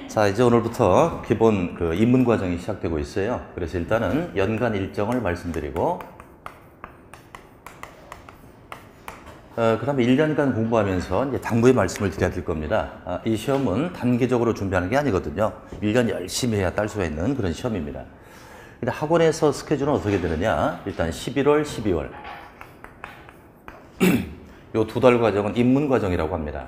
자, 이제 오늘부터 기본 입문 과정이 시작되고 있어요. 그래서 일단은 연간 일정을 말씀드리고, 그 다음에 1년간 공부하면서 이제 당부의 말씀을 드려야 될 겁니다. 이 시험은 단기적으로 준비하는 게 아니거든요. 1년 열심히 해야 딸 수가 있는 그런 시험입니다. 근데 학원에서 스케줄은 어떻게 되느냐? 일단 11월, 12월. 요 두 달 과정은 입문 과정이라고 합니다.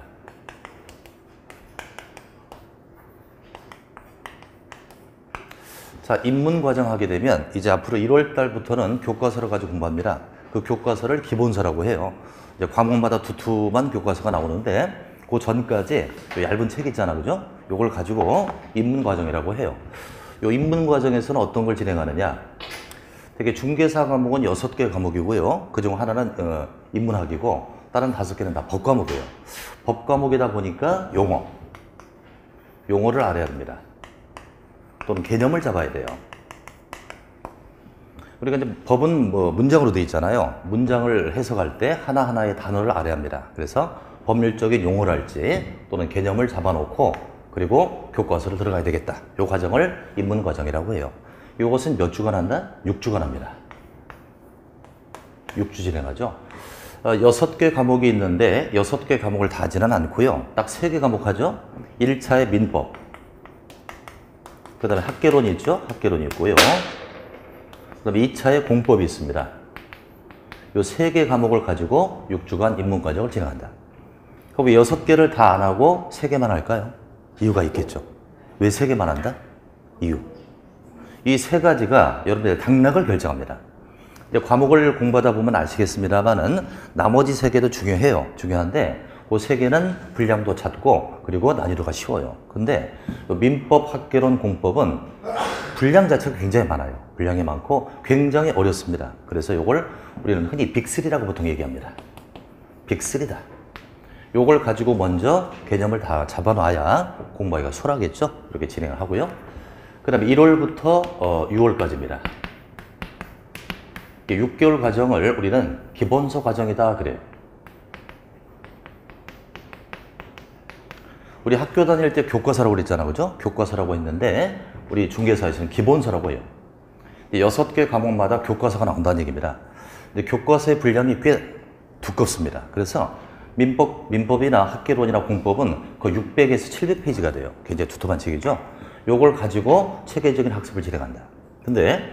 자, 입문 과정 하게 되면 이제 앞으로 1월 달부터는 교과서를 가지고 공부합니다. 그 교과서를 기본서라고 해요. 이제 과목마다 두툼한 교과서가 나오는데 그 전까지 얇은 책 있잖아, 그죠? 요걸 가지고 입문 과정이라고 해요. 요 입문 과정에서는 어떤 걸 진행하느냐? 되게 중개사 과목은 6개 과목이고요. 그중 하나는 인문학이고 다른 5개는 다 법 과목이에요. 법 과목이다 보니까 용어를 알아야 합니다. 또는 개념을 잡아야 돼요. 우리가 이제 법은 문장으로 되어 있잖아요. 문장을 해석할 때 하나하나의 단어를 알아야 합니다. 그래서 법률적인 용어를 할지 또는 개념을 잡아놓고 그리고 교과서로 들어가야 되겠다. 이 과정을 입문 과정이라고 해요. 이것은 몇 주간 한다? 6주간 합니다. 6주 진행하죠. 6개 과목이 있는데 6개 과목을 다 하지는 않고요. 딱 3개 과목 하죠. 1차의 민법, 그 다음에 학개론이 있죠. 학개론이 있고요. 그 다음에 2차의 공법이 있습니다. 요 3개 과목을 가지고 6주간 입문 과정을 진행한다. 그럼 왜 6개를 다 안 하고 3개만 할까요? 이유가 있겠죠. 왜 3개만 한다? 이유. 이 3가지가 여러분들의 당락을 결정합니다. 이제 과목을 공부하다 보면 아시겠습니다만은 나머지 3개도 중요해요. 중요한데 그 3개는 분량도 잦고 그리고 난이도가 쉬워요. 근데 민법, 학개론, 공법은 분량 자체가 굉장히 많아요. 분량이 많고 굉장히 어렵습니다. 그래서 이걸 우리는 흔히 빅3라고 보통 얘기합니다. 빅3다. 요걸 가지고 먼저 개념을 다 잡아놔야 공부하기가 수월하겠죠? 이렇게 진행을 하고요. 그 다음에 1월부터 6월까지입니다. 6개월 과정을 우리는 기본서 과정이다 그래요. 우리 학교 다닐 때 교과서라고 그랬잖아, 그죠? 교과서라고 했는데 우리 중개사에서는 기본서라고 해요. 6개 과목마다 교과서가 나온다는 얘기입니다. 근데 교과서의 분량이 꽤 두껍습니다. 그래서 민법이나 학개론이나 공법은 거의 600에서 700페이지가 돼요. 굉장히 두툼한 책이죠. 요걸 가지고 체계적인 학습을 진행한다. 근데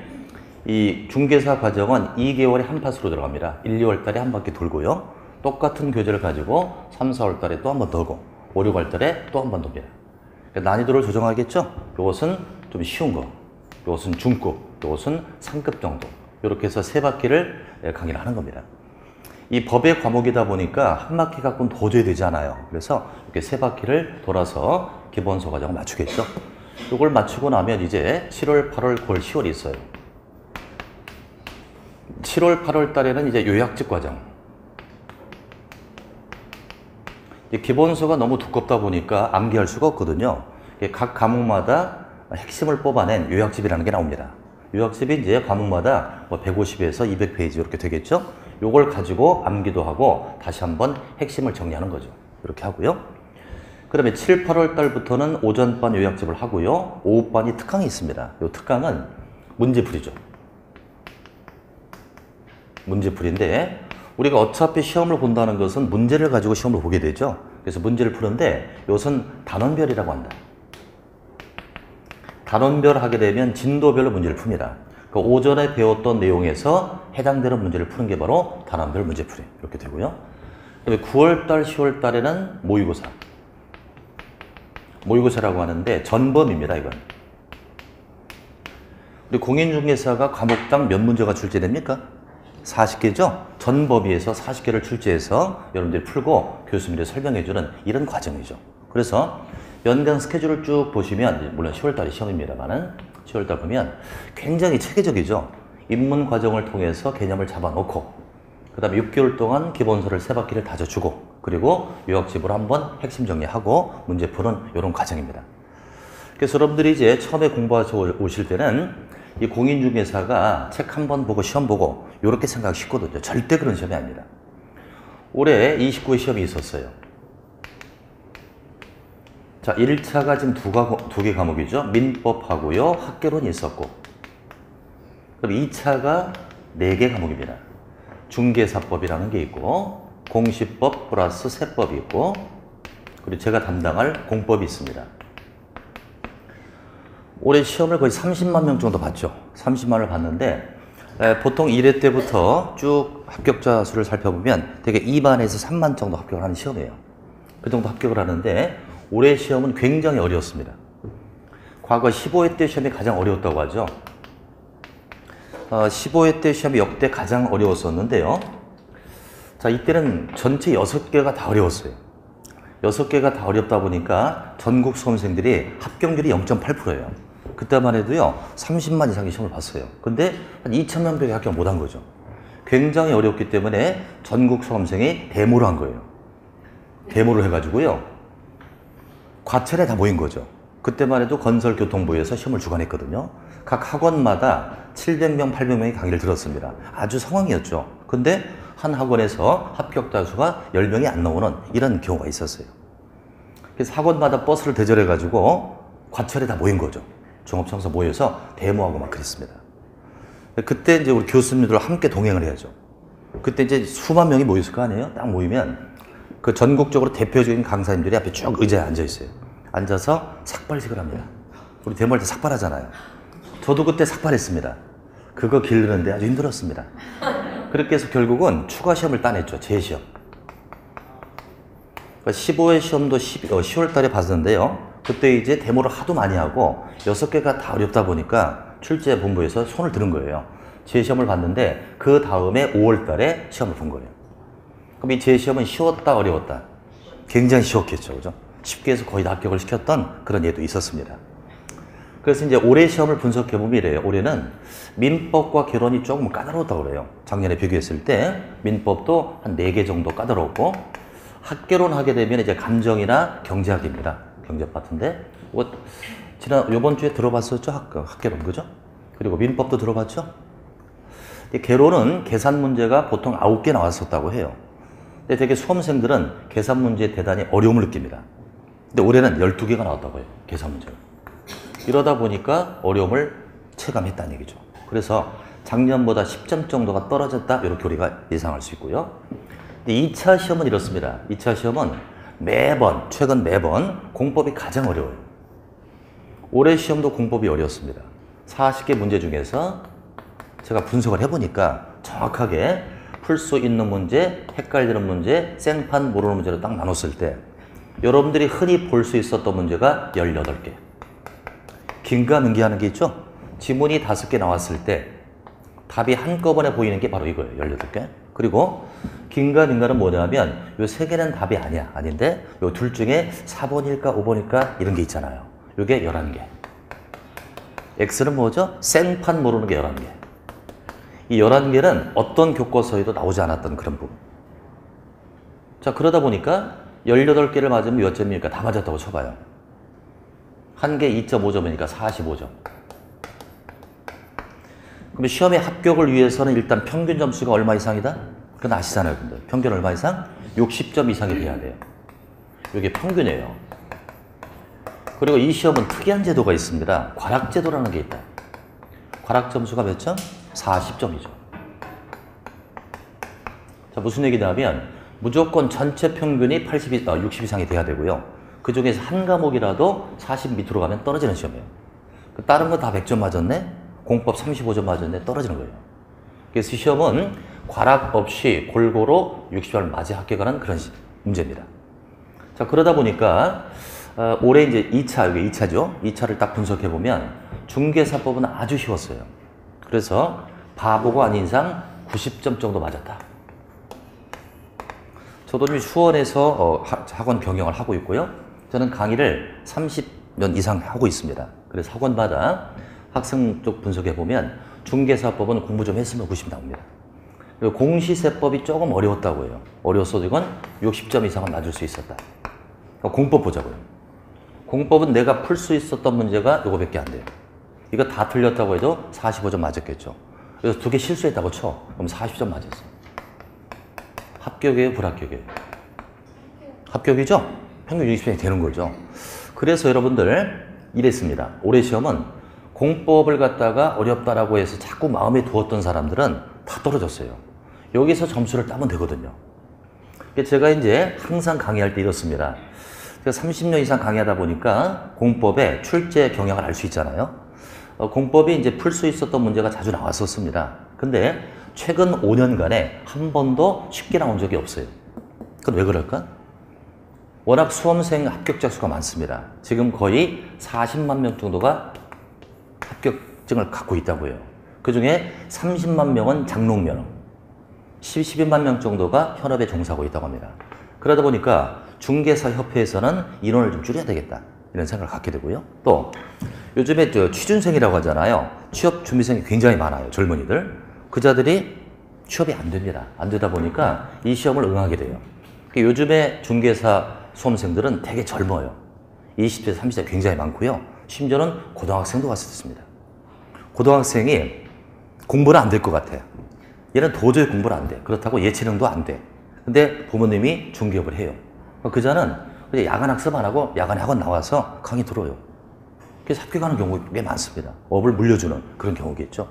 이 중개사 과정은 2개월에 한 파수로 들어갑니다. 1, 2월 달에 한 바퀴 돌고요. 똑같은 교재를 가지고 3, 4월 달에 또 한 번 돌고 5, 6월 달에 또 한 번 돕니다. 난이도를 조정하겠죠? 이것은 좀 쉬운 거, 이것은 중급, 이것은 상급 정도. 이렇게 해서 3바퀴를 강의를 하는 겁니다. 이 법의 과목이다 보니까 한 바퀴 갖고는 도저히 되지 않아요. 그래서 이렇게 3바퀴를 돌아서 기본서 과정을 맞추겠죠? 이걸 맞추고 나면 이제 7월, 8월, 9월, 10월이 있어요. 7월, 8월 달에는 이제 요약집 과정. 기본서가 너무 두껍다 보니까 암기할 수가 없거든요. 각 과목마다 핵심을 뽑아낸 요약집이라는 게 나옵니다. 요약집이 이제 과목마다 150에서 200페이지 이렇게 되겠죠? 요걸 가지고 암기도 하고 다시 한번 핵심을 정리하는 거죠. 이렇게 하고요. 그 다음에 7, 8월 달부터는 오전반 요약집을 하고요. 오후반이 특강이 있습니다. 이 특강은 문제풀이죠. 문제풀이인데 우리가 어차피 시험을 본다는 것은 문제를 가지고 시험을 보게 되죠. 그래서 문제를 푸는데 이것은 단원별이라고 한다. 단원별 하게 되면 진도별로 문제를 풉니다. 그 오전에 배웠던 내용에서 해당되는 문제를 푸는 게 바로 단원별 문제풀이 이렇게 되고요. 그다음에 9월달, 10월달에는 모의고사. 모의고사라고 하는데 전범입니다. 이건. 우리 공인중개사가 과목당 몇 문제가 출제됩니까? 40개죠? 전 범위에서 40개를 출제해서 여러분들이 풀고 교수님들이 설명해주는 이런 과정이죠. 그래서 연간 스케줄을 쭉 보시면 물론 10월달이 시험입니다만은 10월달 보면 굉장히 체계적이죠. 입문 과정을 통해서 개념을 잡아놓고 그 다음에 6개월 동안 기본서를 3바퀴를 다져주고 그리고 요약집으로 한번 핵심 정리하고 문제 푸는 이런 과정입니다. 그래서 여러분들이 이제 처음에 공부하셔 오실 때는 이 공인중개사가 책 한 번 보고 시험 보고 이렇게 생각하기 쉽거든요. 절대 그런 시험이 아닙니다. 올해 29회 시험이 있었어요. 자, 1차가 지금 두 개 과목이죠. 민법하고요. 학개론이 있었고. 그럼 2차가 4개 과목입니다. 중개사법이라는 게 있고, 공시법 플러스 세법이 있고, 그리고 제가 담당할 공법이 있습니다. 올해 시험을 거의 30만 명 정도 봤죠. 30만을 봤는데, 보통 1회 때부터 쭉 합격자 수를 살펴보면 되게 2만에서 3만 정도 합격을 하는 시험이에요. 그 정도 합격을 하는데 올해 시험은 굉장히 어려웠습니다. 과거 15회 때 시험이 가장 어려웠다고 하죠. 15회 때 시험이 역대 가장 어려웠었는데요. 자, 이때는 전체 6개가 다 어려웠어요. 6개가 다 어렵다 보니까 전국 수험생들이 합격률이 0.8%예요. 그때만 해도요, 30만 이상의 시험을 봤어요. 근데 한 2,000명밖에 합격 못한 거죠. 굉장히 어렵기 때문에 전국 수험생이 데모를 한 거예요. 데모를 해가지고요, 과천에 다 모인 거죠. 그때만 해도 건설교통부에서 시험을 주관했거든요. 각 학원마다 700명, 800명이 강의를 들었습니다. 아주 상황이었죠. 근데 한 학원에서 합격자 수가 10명이 안 나오는 이런 경우가 있었어요. 그래서 학원마다 버스를 대절해가지고 과천에 다 모인 거죠. 종합청사 모여서 데모하고 막 그랬습니다. 그때 이제 우리 교수님들 함께 동행을 해야죠. 그때 이제 수만 명이 모였을 거 아니에요? 딱 모이면 그 전국적으로 대표적인 강사님들이 앞에 쭉 의자에 앉아 있어요. 앉아서 삭발식을 합니다. 우리 데모할 때 삭발하잖아요. 저도 그때 삭발했습니다. 그거 기르는데 아주 힘들었습니다. 그렇게 해서 결국은 추가 시험을 따냈죠. 재시험. 15회 시험도 10월 달에 봤었는데요. 그때 이제 데모를 하도 많이 하고 6개가 다 어렵다 보니까 출제본부에서 손을 드는 거예요. 재시험을 봤는데 그 다음에 5월 달에 시험을 본 거예요. 그럼 이 재시험은 쉬웠다 어려웠다? 굉장히 쉬웠겠죠. 그죠? 쉽게 해서 거의 다 합격을 시켰던 그런 예도 있었습니다. 그래서 이제 올해 시험을 분석해보면 이래요. 올해는 민법과 개론이 조금 까다로웠다고 그래요. 작년에 비교했을 때 민법도 한 4개 정도 까다롭고, 학개론 하게 되면 이제 감정이나 경제학입니다. 경제 파트인데, 이번 주에 들어봤었죠? 학개론, 그죠? 그리고 민법도 들어봤죠? 개론은 계산 문제가 보통 9개 나왔었다고 해요. 근데 되게 수험생들은 계산 문제에 대단히 어려움을 느낍니다. 근데 올해는 12개가 나왔다고 해요. 계산 문제가. 이러다 보니까 어려움을 체감했다는 얘기죠. 그래서 작년보다 10점 정도가 떨어졌다, 이렇게 우리가 예상할 수 있고요. 근데 2차 시험은 이렇습니다. 2차 시험은 최근 매번 공법이 가장 어려워요. 올해 시험도 공법이 어려웠습니다. 40개 문제 중에서 제가 분석을 해보니까 정확하게 풀 수 있는 문제, 헷갈리는 문제, 생판 모르는 문제로 딱 나눴을 때 여러분들이 흔히 볼 수 있었던 문제가 18개. 긴가민가하는 게 있죠? 지문이 5개 나왔을 때 답이 한꺼번에 보이는 게 바로 이거예요. 18개. 그리고 긴가민가는 뭐냐면 요 3개는 답이 아닌데 요 둘 중에 4번일까 5번일까 이런 게 있잖아요. 요게 11개. X는 뭐죠? 생판 모르는 게 11개. 이 11개는 어떤 교과서에도 나오지 않았던 그런 부분. 자, 그러다 보니까 18개를 맞으면 몇 점입니까? 다 맞았다고 쳐봐요. 한 개 2.5점이니까 45점. 그럼 시험의 합격을 위해서는 일단 평균 점수가 얼마 이상이다? 그건 아시잖아요, 근데. 평균 얼마 이상? 60점 이상이 돼야 돼요. 이게 평균이에요. 그리고 이 시험은 특이한 제도가 있습니다. 과락제도라는 게 있다. 과락 점수가 몇 점? 40점이죠. 자, 무슨 얘기냐면 무조건 전체 평균이 60 이상이 돼야 되고요. 그 중에서 한 과목이라도 40 밑으로 가면 떨어지는 시험이에요. 다른 거 다 100점 맞았네? 공법 35점 맞았네? 떨어지는 거예요. 그래서 이 시험은 과락 없이 골고루 60점을 맞이 합격하는 그런 문제입니다. 자, 그러다 보니까 올해 이제 2차, 이게 2차죠. 2차를 딱 분석해보면 중개사법은 아주 쉬웠어요. 그래서 바보가 아닌 이상 90점 정도 맞았다. 저도 지금 수원에서 학원 경영을 하고 있고요. 저는 강의를 30년 이상 하고 있습니다. 그래서 학원마다 학생 쪽 분석해보면 중개사법은 공부 좀 했으면 90 나옵니다. 그리고 공시세법이 조금 어려웠다고 해요. 어려웠어도 이건 60점 이상은 맞을 수 있었다. 그러니까 공법 보자고요. 공법은 내가 풀 수 있었던 문제가 요거밖에 안 돼요. 이거 다 틀렸다고 해도 45점 맞았겠죠. 그래서 2개 실수했다고 쳐. 그럼 40점 맞았어. 합격이에요? 불합격이에요? 합격이죠? 평균 60점이 되는 거죠. 그래서 여러분들 이랬습니다. 올해 시험은 공법을 갖다가 어렵다라고 해서 자꾸 마음에 두었던 사람들은 다 떨어졌어요. 여기서 점수를 따면 되거든요. 제가 이제 항상 강의할 때 이렇습니다. 제가 30년 이상 강의하다 보니까 공법의 출제 경향을 알 수 있잖아요. 공법이 이제 풀 수 있었던 문제가 자주 나왔었습니다. 근데 최근 5년간에 한 번도 쉽게 나온 적이 없어요. 그건 왜 그럴까? 워낙 수험생 합격자 수가 많습니다. 지금 거의 40만 명 정도가 합격증을 갖고 있다고 해요. 그 중에 30만 명은 장롱면, 12만 명 정도가 현업에 종사하고 있다고 합니다. 그러다 보니까 중개사협회에서는 인원을 좀 줄여야 되겠다, 이런 생각을 갖게 되고요. 또 요즘에 취준생이라고 하잖아요. 취업 준비생이 굉장히 많아요. 젊은이들. 그 자들이 취업이 안 됩니다. 안 되다 보니까 이 시험을 응하게 돼요. 요즘에 중개사 수험생들은 되게 젊어요. 20대, 30대 굉장히 많고요. 심지어는 고등학생도 왔었습니다. 고등학생이 공부는 안 될 것 같아요. 얘는 도저히 공부를 안 돼. 그렇다고 예체능도 안 돼. 근데 부모님이 중개업을 해요. 그자는 그냥 야간 학습 안 하고 야간에 학원 나와서 강의 들어요. 그래서 합격하는 경우가 꽤 많습니다. 업을 물려주는 그런 경우겠죠.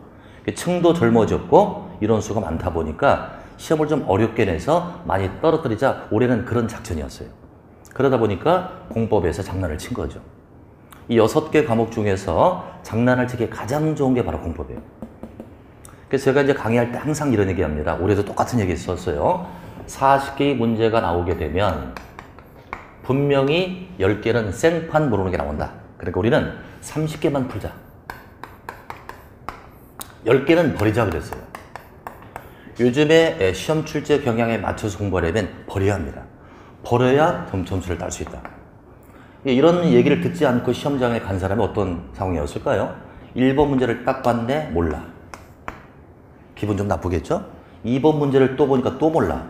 층도 젊어졌고 인원수가 많다 보니까 시험을 좀 어렵게 내서 많이 떨어뜨리자 올해는 그런 작전이었어요. 그러다 보니까 공법에서 장난을 친 거죠. 이 6개 과목 중에서 장난을 치기 가장 좋은 게 바로 공법이에요. 그래서 제가 이제 강의할 때 항상 이런 얘기 합니다. 올해도 똑같은 얘기 했었어요. 40개의 문제가 나오게 되면 분명히 10개는 생판 모르는 게 나온다. 그러니까 우리는 30개만 풀자. 10개는 버리자 그랬어요. 요즘에 시험 출제 경향에 맞춰서 공부하려면 버려야 합니다. 버려야 점수를 딸 수 있다. 이런 얘기를 듣지 않고 시험장에 간 사람이 어떤 상황이었을까요? 1번 문제를 딱 봤네, 몰라. 기분 좀 나쁘겠죠? 2번 문제를 또 보니까 또 몰라.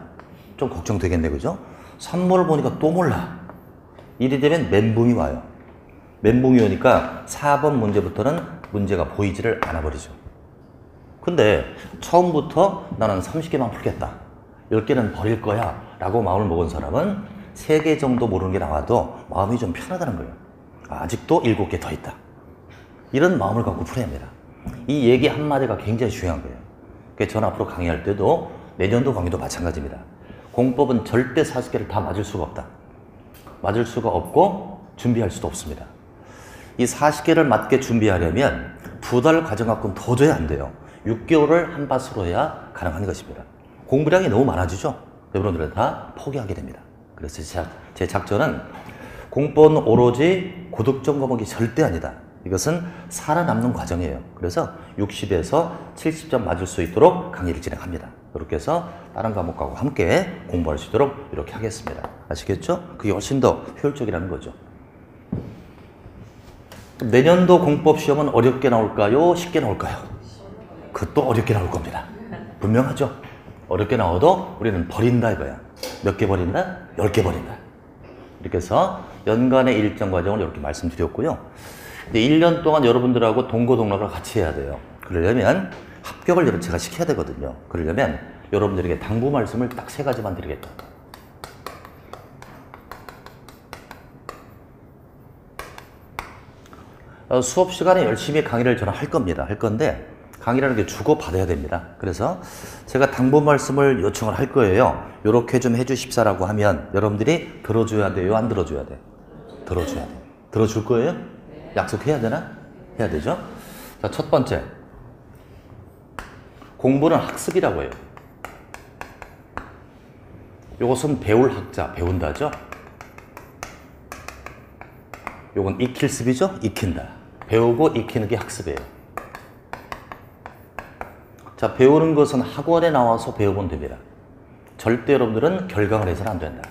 좀 걱정되겠네, 그죠? 3번을 보니까 또 몰라. 이리 되면 멘붕이 와요. 멘붕이 오니까 4번 문제부터는 문제가 보이지를 않아 버리죠. 근데 처음부터 나는 30개만 풀겠다, 10개는 버릴 거야 라고 마음을 먹은 사람은 3개 정도 모르는 게 나와도 마음이 좀 편하다는 거예요. 아직도 7개 더 있다, 이런 마음을 갖고 풀어야 합니다. 이 얘기 한마디가 굉장히 중요한 거예요. 그래서 저는 앞으로 강의할 때도 내년도 강의도 마찬가지입니다. 공법은 절대 40개를 다 맞을 수가 없다. 맞을 수가 없고 준비할 수도 없습니다. 이 40개를 맞게 준비하려면 2달 과정 갖고는 도저히 안 돼요. 6개월을 한 밭으로 해야 가능한 것입니다. 공부량이 너무 많아지죠? 여러분들은 다 포기하게 됩니다. 그래서 제 작전은 공법은 오로지 고득점 과목이 절대 아니다. 이것은 살아남는 과정이에요. 그래서 60에서 70점 맞을 수 있도록 강의를 진행합니다. 이렇게 해서 다른 과목하고 함께 공부할 수 있도록 이렇게 하겠습니다. 아시겠죠? 그게 훨씬 더 효율적이라는 거죠. 내년도 공법 시험은 어렵게 나올까요? 쉽게 나올까요? 그것도 어렵게 나올 겁니다. 분명하죠? 어렵게 나와도 우리는 버린다 이거야. 몇 개 버린다? 10개 버린다. 이렇게 해서 연간의 일정 과정을 이렇게 말씀드렸고요. 근데 1년 동안 여러분들하고 동고동락을 같이 해야 돼요. 그러려면 합격을 제가 시켜야 되거든요. 그러려면 여러분들에게 당부 말씀을 딱 3가지만 드리겠다. 수업 시간에 열심히 강의를 저는 할 겁니다. 할 건데 강의라는 게 주고받아야 됩니다. 그래서 제가 당부 말씀을 요청을 할 거예요. 요렇게 좀 해주십사라고 하면 여러분들이 들어줘야 돼요? 안 들어줘야 돼? 들어줘야 돼. 들어줄 거예요? 약속해야 되나? 해야 되죠? 자, 첫 번째. 공부는 학습이라고 해요. 요것은 배울 학자, 배운다죠? 요건 익힐습이죠? 익힌다. 배우고 익히는 게 학습이에요. 자, 배우는 것은 학원에 나와서 배우면 됩니다. 절대 여러분들은 결강을 해서는 안 된다.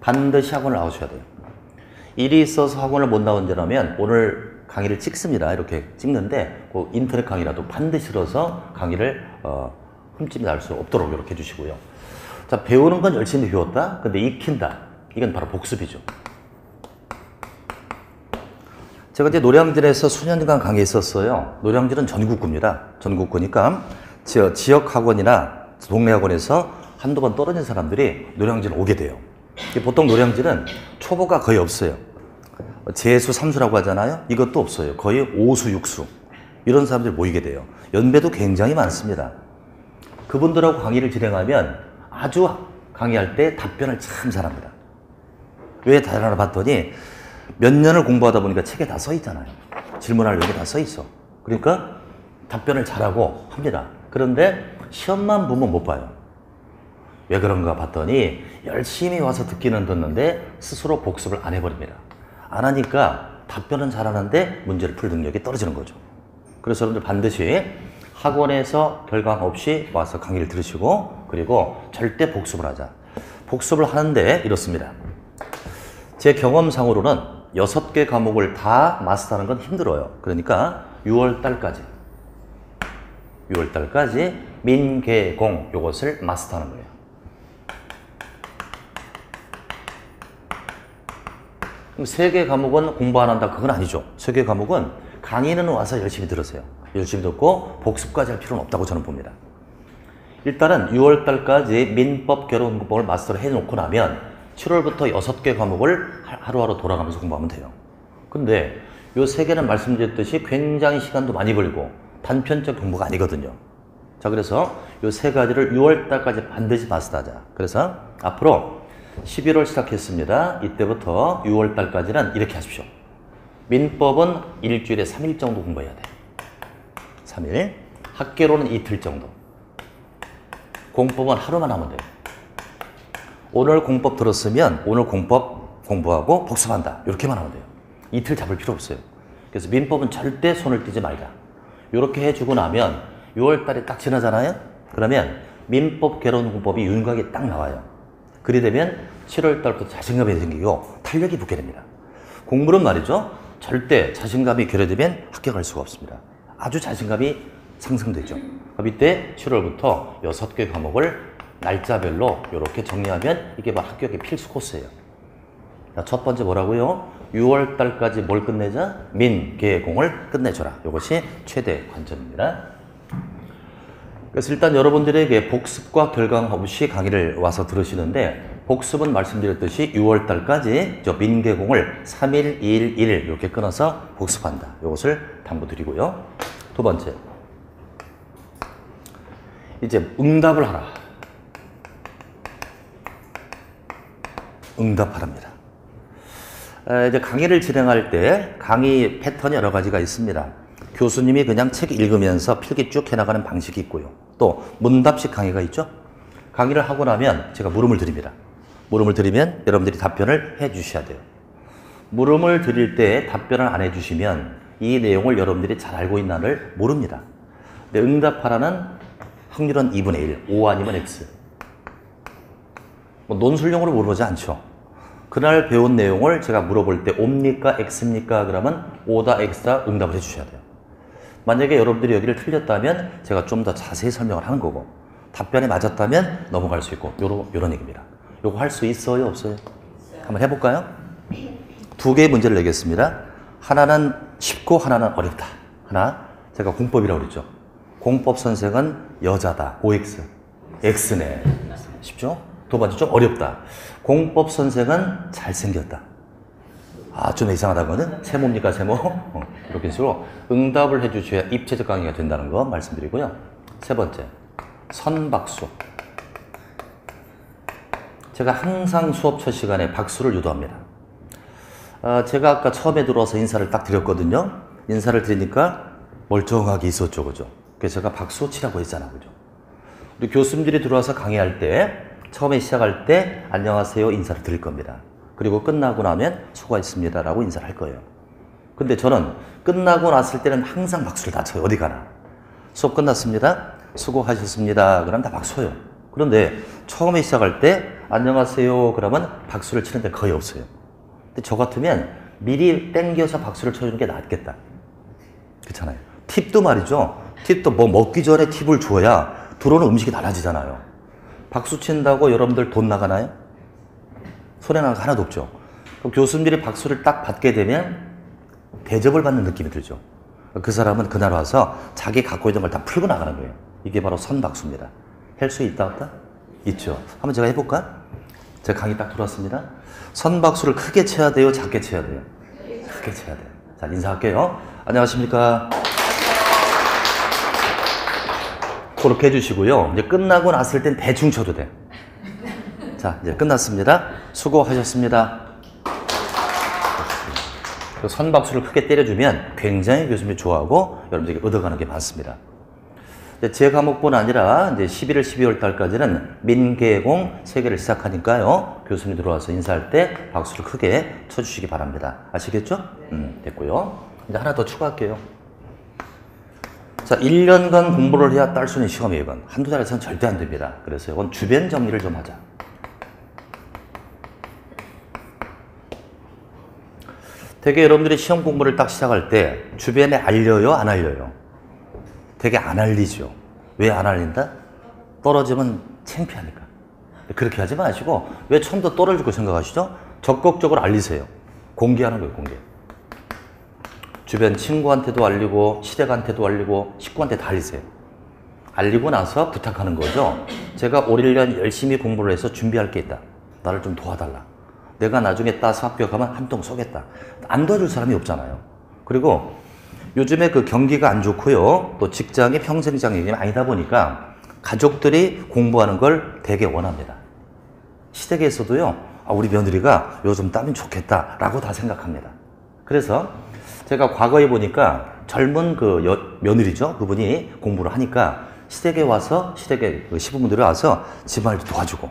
반드시 학원을 나오셔야 돼요. 일이 있어서 학원을 못 나온다면 오늘 강의를 찍습니다. 이렇게 찍는데 그 인터넷 강의라도 반드시 들어서 강의를 흠집이 날 수 없도록 이렇게 해주시고요. 자, 배우는 건 열심히 배웠다. 근데 익힌다. 이건 바로 복습이죠. 제가 이제 노량진에서 수년간 강의했었어요. 노량진은 전국구입니다. 전국구니까 지역 학원이나 동네 학원에서 한두 번 떨어진 사람들이 노량진 오게 돼요. 보통 노량진은 초보가 거의 없어요. 재수, 삼수라고 하잖아요. 이것도 없어요. 거의 오수, 육수. 이런 사람들이 모이게 돼요. 연배도 굉장히 많습니다. 그분들하고 강의를 진행하면 아주 강의할 때 답변을 참 잘합니다. 왜 잘하나 봤더니 몇 년을 공부하다 보니까 책에 다 써 있잖아요. 질문할 내용이 다 써 있어. 그러니까 답변을 잘하고 합니다. 그런데 시험만 보면 못 봐요. 왜 그런가 봤더니 열심히 와서 듣기는 듣는데 스스로 복습을 안 해버립니다. 안 하니까 답변은 잘하는데 문제를 풀 능력이 떨어지는 거죠. 그래서 여러분들 반드시 학원에서 결강 없이 와서 강의를 들으시고 그리고 절대 복습을 하자. 복습을 하는데 이렇습니다. 제 경험상으로는 6개 과목을 다 마스터하는 건 힘들어요. 그러니까 6월 달까지 민계공 요것을 마스터하는 거예요. 그럼 3개 과목은 공부 안 한다 그건 아니죠. 3개 과목은 강의는 와서 열심히 들으세요. 열심히 듣고 복습까지 할 필요는 없다고 저는 봅니다. 일단은 6월 달까지 민법 결혼공법을 마스터를 해놓고 나면 7월부터 6개 과목을 하루하루 돌아가면서 공부하면 돼요. 근데 요 3개는 말씀드렸듯이 굉장히 시간도 많이 걸리고 단편적 공부가 아니거든요. 자, 그래서 요 3가지를 6월 달까지 반드시 마스터하자. 그래서 앞으로 11월 시작했습니다. 이때부터 6월 달까지는 이렇게 하십시오. 민법은 일주일에 3일 정도 공부해야 돼. 3일. 학계로는 이틀 정도. 공법은 하루만 하면 돼요. 오늘 공법 들었으면 오늘 공법 공부하고 복습한다. 이렇게만 하면 돼요. 이틀 잡을 필요 없어요. 그래서 민법은 절대 손을 떼지 말자. 이렇게 해주고 나면 6월 달이 딱 지나잖아요. 그러면 민법 개론 공법이 윤곽이 딱 나와요. 그리 되면 7월 달부터 자신감이 생기고 탄력이 붙게 됩니다. 공부는 말이죠. 절대 자신감이 결여되면 합격할 수가 없습니다. 아주 자신감이 상승되죠. 그럼 이때 7월부터 6개 과목을 날짜별로 이렇게 정리하면 이게 바로 합격의 필수 코스예요. 자, 첫 번째 뭐라고요? 6월 달까지 뭘 끝내자? 민계공을 끝내줘라. 이것이 최대 관점입니다. 그래서 일단 여러분들에게 복습과 결강 없이 강의를 와서 들으시는데 복습은 말씀드렸듯이 6월 달까지 저 민계공을 3일, 2일, 1일 이렇게 끊어서 복습한다. 이것을 당부드리고요. 두 번째, 이제 응답을 하라. 응답하랍니다. 이제 강의를 진행할 때 강의 패턴이 여러 가지가 있습니다. 교수님이 그냥 책 읽으면서 필기 쭉 해나가는 방식이 있고요. 또 문답식 강의가 있죠. 강의를 하고 나면 제가 물음을 드립니다. 물음을 드리면 여러분들이 답변을 해 주셔야 돼요. 물음을 드릴 때 답변을 안 해 주시면 이 내용을 여러분들이 잘 알고 있나를 모릅니다. 근데 응답하라는 확률은 2분의 1, O 아니면 X. 뭐 논술용으로 물어보지 않죠. 그날 배운 내용을 제가 물어볼 때 O입니까? X입니까? 그러면 O다, X다 응답을 해 주셔야 돼요. 만약에 여러분들이 여기를 틀렸다면 제가 좀 더 자세히 설명을 하는 거고 답변이 맞았다면 넘어갈 수 있고 요런 얘기입니다. 요거 할 수 있어요? 없어요? 한번 해볼까요? 2개의 문제를 내겠습니다. 하나는 쉽고 하나는 어렵다. 하나, 제가 공법이라고 그랬죠. 공법 선생은 여자다. OX. X네. 쉽죠? 두 번째 좀 어렵다. 공법 선생은 잘생겼다. 아, 좀 이상하다거든? 세모입니까, 세모? 이렇게 식으로 응답을 해주셔야 입체적 강의가 된다는 거 말씀드리고요. 세 번째, 선박수. 제가 항상 수업 첫 시간에 박수를 유도합니다. 제가 아까 처음에 들어와서 인사를 딱 드렸거든요. 인사를 드리니까 멀쩡하게 있었죠, 그죠? 그래서 제가 박수 치라고 했잖아, 그죠? 우리 교수님들이 들어와서 강의할 때 처음에 시작할 때 안녕하세요 인사를 드릴 겁니다. 그리고 끝나고 나면 수고하셨습니다 라고 인사를 할 거예요. 근데 저는 끝나고 났을 때는 항상 박수를 다 쳐요. 어디 가나. 수업 끝났습니다. 수고하셨습니다. 그럼 다 박수요. 그런데 처음에 시작할 때 안녕하세요 그러면 박수를 치는데 거의 없어요. 근데 저 같으면 미리 땡겨서 박수를 쳐주는 게 낫겠다. 그렇잖아요. 팁도 말이죠. 팁도 뭐 먹기 전에 팁을 줘야 들어오는 음식이 달라지잖아요. 박수 친다고 여러분들 돈 나가나요? 손해 나가 하나도 없죠. 그럼 교수님들이 박수를 딱 받게 되면 대접을 받는 느낌이 들죠. 그 사람은 그날 와서 자기 갖고 있는 걸 다 풀고 나가는 거예요. 이게 바로 선박수입니다. 할 수 있다 없다? 있죠. 한번 제가 해볼까? 제가 강의 딱 들어왔습니다. 선박수를 크게 쳐야 돼요? 작게 쳐야 돼요? 이렇게 쳐야 돼요. 자, 인사할게요. 안녕하십니까. 그렇게 해주시고요. 이제 끝나고 났을 땐 대충 쳐도 돼. 자, 이제 끝났습니다. 수고하셨습니다. 선박수를 크게 때려주면 굉장히 교수님이 좋아하고 여러분들에게 얻어가는 게 많습니다. 제 과목뿐 아니라 이제 11월, 12월 달까지는 민계공 3개를 시작하니까요. 교수님 들어와서 인사할 때 박수를 크게 쳐주시기 바랍니다. 아시겠죠? 됐고요. 이제 하나 더 추가할게요. 자, 1년간 공부를 해야 딸 수 있는 시험이에요. 이건 한두 달에서는 절대 안 됩니다. 그래서 이건 주변 정리를 좀 하자. 되게 여러분들이 시험 공부를 딱 시작할 때 주변에 알려요? 안 알려요? 되게 안 알리죠. 왜 안 알린다? 떨어지면 창피하니까. 그렇게 하지 마시고 왜 처음부터 떨어질 거 생각하시죠? 적극적으로 알리세요. 공개하는 거예요. 공개. 주변 친구한테도 알리고 시댁한테도 알리고 식구한테 다 알리세요. 알리고 나서 부탁하는 거죠. 제가 올 1년 열심히 공부를 해서 준비할 게 있다. 나를 좀 도와달라. 내가 나중에 따서 합격하면 한 통 쏘겠다. 안 도와줄 사람이 없잖아요. 그리고 요즘에 그 경기가 안 좋고요. 또 직장이 평생장애인이 아니다 보니까 가족들이 공부하는 걸 되게 원합니다. 시댁에서도요. 우리 며느리가 요즘 따면 좋겠다라고 다 생각합니다. 그래서 제가 과거에 보니까 젊은 그 며느리죠. 그분이 공부를 하니까 시댁에 와서 시댁에 그 시부모들이 와서 집안일도 도와주고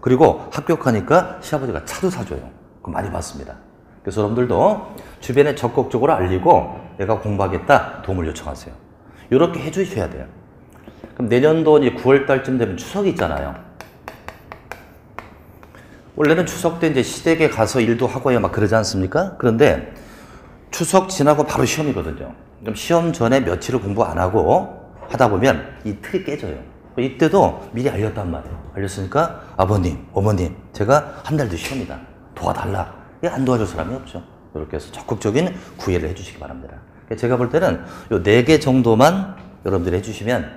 그리고 합격하니까 시아버지가 차도 사줘요. 그거 많이 봤습니다. 그래서 여러분들도 주변에 적극적으로 알리고 내가 공부하겠다 도움을 요청하세요. 이렇게 해주셔야 돼요. 그럼 내년도 이제 9월 달쯤 되면 추석이 있잖아요. 원래는 추석 때 이제 시댁에 가서 일도 하고 해야 막 그러지 않습니까? 그런데 추석 지나고 바로 시험이거든요. 그럼 시험 전에 며칠을 공부 안 하고 하다 보면 이 틀이 깨져요. 이때도 미리 알렸단 말이에요. 알렸으니까 아버님, 어머님, 제가 한 달 뒤 시험이다. 도와달라. 안 도와줄 사람이 없죠. 이렇게 해서 적극적인 구애를 해주시기 바랍니다. 제가 볼 때는 요 4개 정도만 여러분들이 해주시면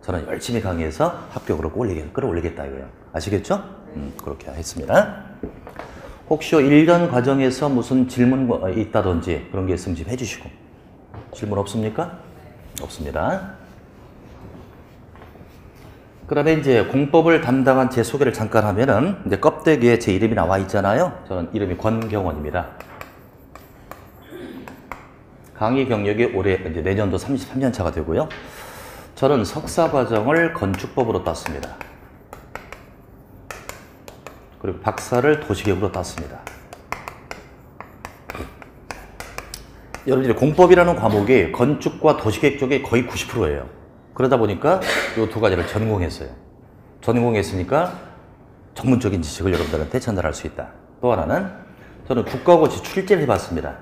저는 열심히 강의해서 합격으로 끌어올리겠다 이거예요. 아시겠죠? 그렇게 했습니다. 혹시 1년 과정에서 무슨 질문 있다든지 그런 게 있으면 좀 해주시고. 질문 없습니까? 없습니다. 그다음에 이제 공법을 담당한 제 소개를 잠깐 하면은 이제 껍데기에 제 이름이 나와 있잖아요. 저는 이름이 권경원입니다. 강의 경력이 올해 이제 내년도 33년 차가 되고요. 저는 석사 과정을 건축법으로 땄습니다. 그리고 박사를 도시계획으로 땄습니다. 여러분들이 공법이라는 과목이 건축과 도시계획 쪽이 거의 90%예요. 그러다 보니까 이 2가지를 전공했어요. 전공했으니까 전문적인 지식을 여러분들한테 전달할 수 있다. 또 하나는 저는 국가고시 출제를 해봤습니다.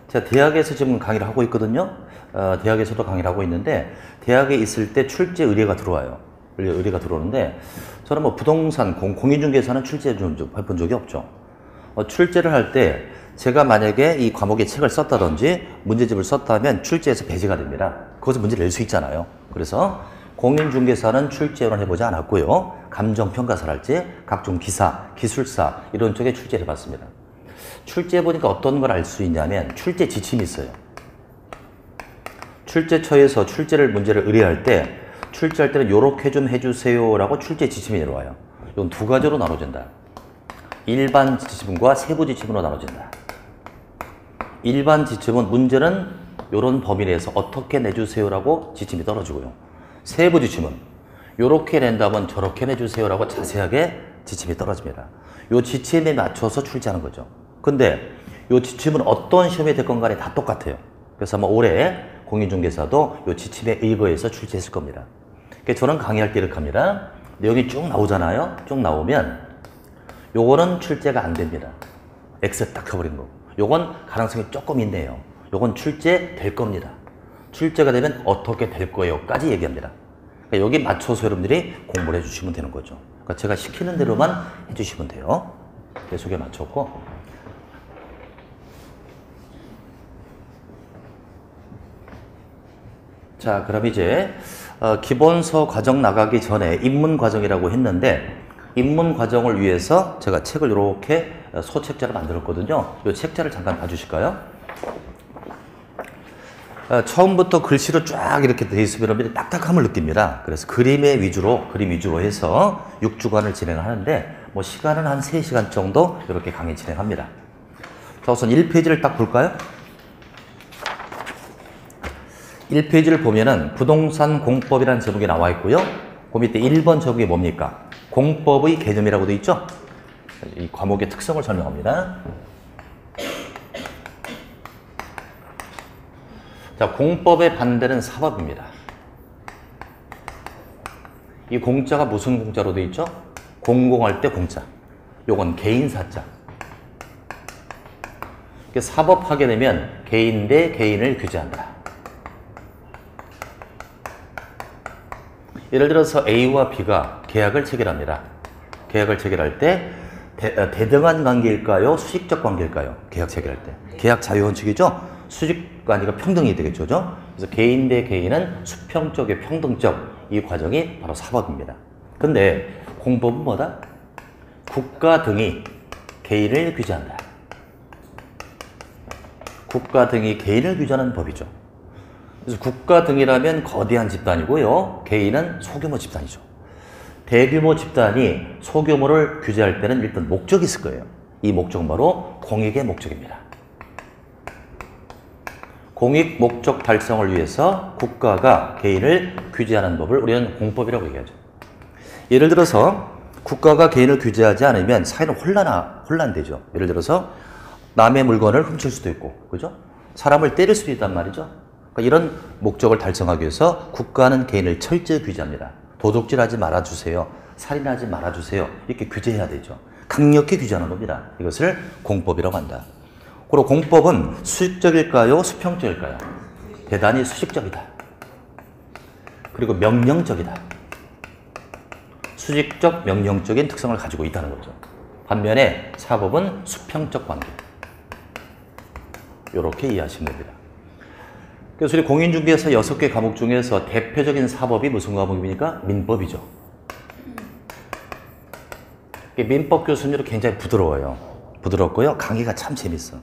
제가 대학에서 지금 강의를 하고 있거든요. 대학에서도 강의를 하고 있는데 대학에 있을 때 출제 의뢰가 들어와요. 의뢰가 들어오는데 저는 뭐 부동산, 공인중개사는 출제 좀 해본 적이 없죠. 출제를 할 때 제가 만약에 이 과목의 책을 썼다든지 문제집을 썼다면 출제에서 배제가 됩니다. 그것을 문제를 낼 수 있잖아요. 그래서 공인중개사는 출제를 해보지 않았고요. 감정평가사랄지 각종 기사, 기술사 이런 쪽에 출제를 해봤습니다. 출제해보니까 어떤 걸 알 수 있냐면 출제 지침이 있어요. 출제처에서 문제를 의뢰할 때 출제할 때는 요렇게 좀 해주세요 라고 출제 지침이 내려와요. 이건 2가지로 나눠진다. 일반 지침과 세부 지침으로 나눠진다. 일반 지침은 문제는 이런 범위 내에서 어떻게 내주세요라고 지침이 떨어지고요. 세부 지침은 이렇게 낸다면 저렇게 내주세요라고 자세하게 지침이 떨어집니다. 이 지침에 맞춰서 출제하는 거죠. 근데 이 지침은 어떤 시험이 됐건 간에 다 똑같아요. 그래서 아마 올해 공인중개사도 이 지침에 의거해서 출제했을 겁니다. 그러니까 저는 강의할 때 이렇게 합니다. 내용이 쭉 나오잖아요. 쭉 나오면 요거는 출제가 안 됩니다. X 딱 켜버린 거. 요건 가능성이 조금 있네요. 요건 출제 될 겁니다. 출제가 되면 어떻게 될 거예요?까지 얘기합니다. 그러니까 여기 맞춰서 여러분들이 공부를 해주시면 되는 거죠. 그러니까 제가 시키는 대로만 해주시면 돼요. 계속에 맞췄고. 자, 그럼 이제 기본서 과정 나가기 전에 입문 과정이라고 했는데 입문 과정을 위해서 제가 책을 이렇게 소책자를 만들었거든요. 이 책자를 잠깐 봐주실까요? 처음부터 글씨로 쫙 이렇게 돼 있으면 여러분들이 딱딱함을 느낍니다. 그래서 그림 위주로 해서 6주간을 진행하는데 뭐 시간은 한 3시간 정도 이렇게 강의 진행합니다. 자, 우선 1페이지를 딱 볼까요? 1페이지를 보면은 부동산 공법이라는 제목이 나와 있고요. 그 밑에 1번 제목이 뭡니까? 공법의 개념이라고 되어 있죠? 이 과목의 특성을 설명합니다. 자, 공법의 반대는 사법입니다. 이 공자가 무슨 공자로 되어 있죠? 공공할 때 공자. 요건 개인사자. 사법하게 되면 개인 대 개인을 규제한다. 예를 들어서 A와 B가 계약을 체결합니다. 계약을 체결할 때 대등한 관계일까요? 수직적 관계일까요? 계약 체결할 때. 계약 자유원칙이죠? 수직과 아니가 평등이 되겠죠. 그래서 개인 대 개인은 수평적의 평등적 이 과정이 바로 사법입니다. 근데 공법은 뭐다? 국가 등이 개인을 규제한다. 국가 등이 개인을 규제하는 법이죠. 그래서 국가 등이라면 거대한 집단이고요. 개인은 소규모 집단이죠. 대규모 집단이 소규모를 규제할 때는 일단 목적이 있을 거예요. 이 목적은 바로 공익의 목적입니다. 공익 목적 달성을 위해서 국가가 개인을 규제하는 법을 우리는 공법이라고 얘기하죠. 예를 들어서 국가가 개인을 규제하지 않으면 사회는 혼란되죠. 예를 들어서 남의 물건을 훔칠 수도 있고, 그죠? 사람을 때릴 수도 있단 말이죠. 그러니까 이런 목적을 달성하기 위해서 국가는 개인을 철저히 규제합니다. 도둑질하지 말아주세요. 살인하지 말아주세요. 이렇게 규제해야 되죠. 강력히 규제하는 겁니다. 이것을 공법이라고 한다. 그리고 공법은 수직적일까요? 수평적일까요? 대단히 수직적이다. 그리고 명령적이다. 수직적, 명령적인 특성을 가지고 있다는 거죠. 반면에 사법은 수평적 관계. 이렇게 이해하시면 됩니다. 그래서 우리 공인중개사 6개 과목 중에서 대표적인 사법이 무슨 과목입니까? 민법이죠. 민법 교수님도 굉장히 부드러워요. 부드럽고요. 강의가 참 재밌어.